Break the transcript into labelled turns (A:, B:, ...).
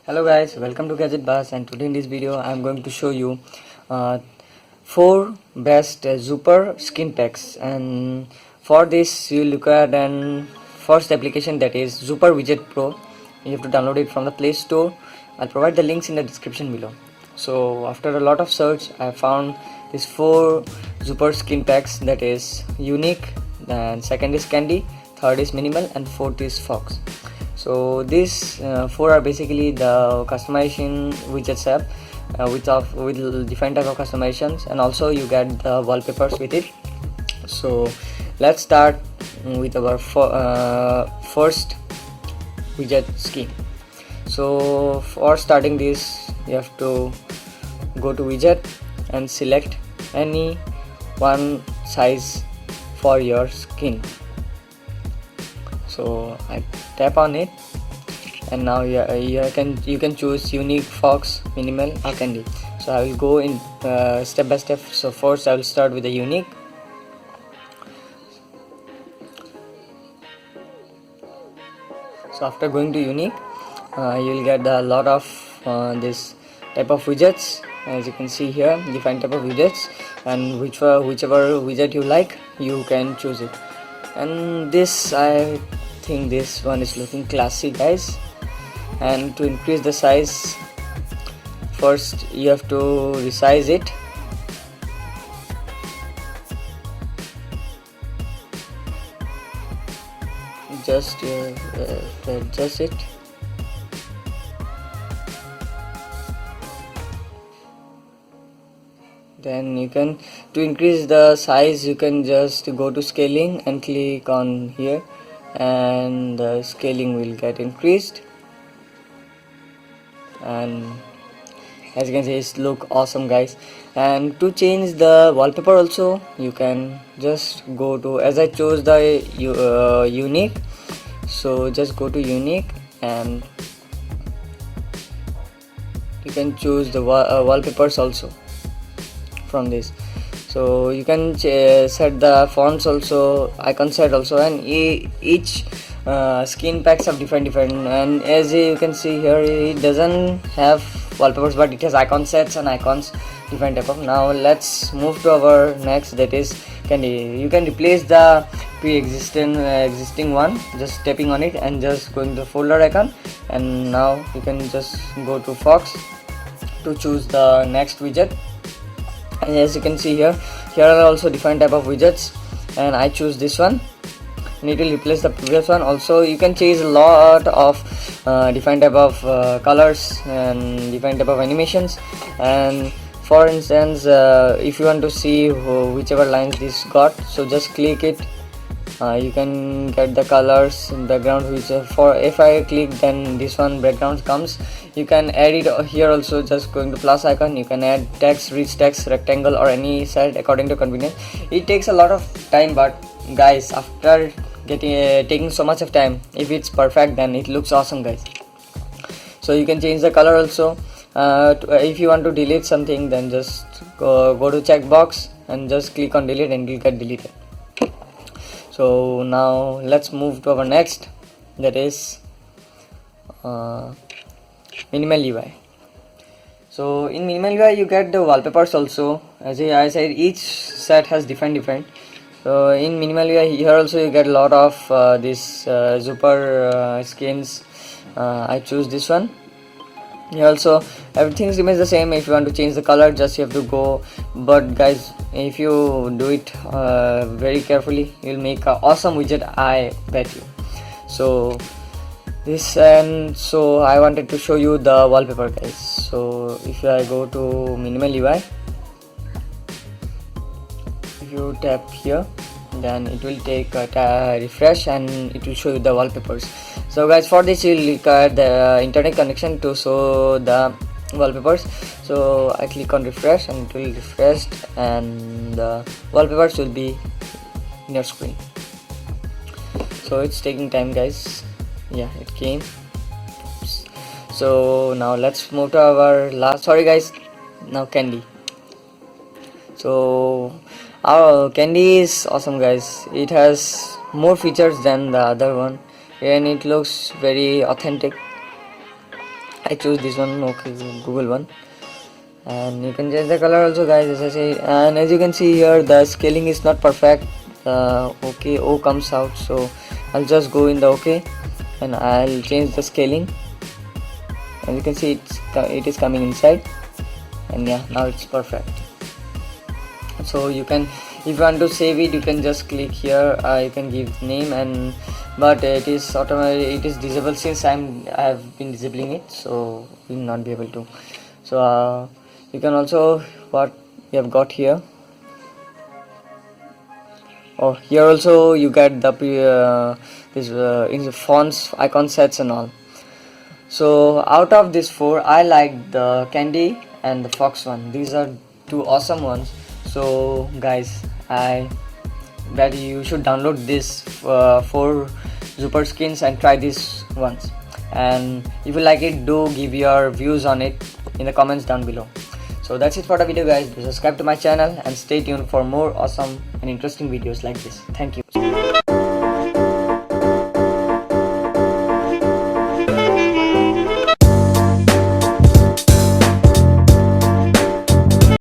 A: Hello guys, welcome to Gadget Buzz, and today in this video I am going to show you 4 best Zooper skin packs. And for this you look at an first application, that is Zooper Widget Pro. You have to download it from the Play Store. I'll provide the links in the description below. So after a lot of search I found these 4 Zooper skin packs, that is Unique, and second is Candy, third is Minimal, and fourth is Fox. So these 4 are basically the customization widgets app with different type of customizations, and also you get the wallpapers with it. So let's start with our first widget scheme. So for starting this, you have to go to widget and select any one size for your skin. So I tap on it, and now you can choose Unique, Fox, Minimal, or Candy. So I will go in step by step. So first I will start with the Unique. So after going to Unique, you will get a lot of this type of widgets. As you can see here, different type of widgets, and whichever widget you like, you can choose it. And this, I think this one is looking classy, guys. And to increase the size, first you have to resize it. Just adjust it. Then you can, to increase the size, you can just go to scaling and click on here, and the scaling will get increased. And as you can see, it look awesome, guys. And to change the wallpaper also, you can just go to, as I chose the Unique, so just go to Unique, and you can choose the wallpapers also from this. So you can set the fonts also, icon set also, and each skin packs have different, and as you can see here, it doesn't have wallpapers, but it has icon sets and icons, different type of. Now let's move to our next, that is Candy. You can replace the existing one, just tapping on it and just going to the folder icon. And now you can just go to Fox to choose the next widget. And as you can see here are also different type of widgets, and I choose this one, and it will replace the previous one. Also you can change a lot of different type of colors and different type of animations. And for instance, if you want to see whichever lines this got, so just click it. You can get the colors in background, which for if I click, then this one background comes. You can add it here also, just going to plus icon. You can add text, rich text, rectangle, or any set according to convenience. It takes a lot of time, but guys, after taking so much of time, if it's perfect, then it looks awesome, guys. So you can change the color also. If you want to delete something, then just go to checkbox and just click on delete, and it will get deleted. So now let's move to our next, that is Minimal UI. So in Minimal UI you get the wallpapers also. As I said, each set has different. So in Minimal UI here also you get a lot of this Zooper skins. I choose this one. Here also everything remains the same. If you want to change the color, just you have to go, but guys, if you do it very carefully, you'll make an awesome widget, I bet you. So this, and so I wanted to show you the wallpaper, guys. So if I go to Minimal UI, if you tap here, then it will take a refresh, and it will show you the wallpapers. So guys, for this you will require the internet connection to show the wallpapers. So I click on refresh, and it will refresh, and the wallpapers will be in your screen. So it's taking time, guys. Yeah, it came. Oops. So now let's move to our last, sorry guys, now Candy. So our Candy is awesome, guys. It has more features than the other one, and it looks very authentic. I choose this one, okay, Google one. And you can change the color also, guys, as I say. And as you can see here, the scaling is not perfect. Okay, O comes out, so I'll just go in the OK and I'll change the scaling. And you can see it is coming inside, and yeah, now it's perfect. So you can, if you want to save it, you can just click here. You can give name, and but it is automatic, it is disabled since I have been disabling it, so we will not be able to. So you can also, what you have got here, or here also you get the in the fonts, icon sets and all. So out of these four, I like the Candy and the Fox one. These are two awesome ones. So guys, that you should download this four Zooper skins and try these ones. And if you like it, do give your views on it in the comments down below. So that's it for the video, guys. Do subscribe to my channel and stay tuned for more awesome and interesting videos like this. Thank you.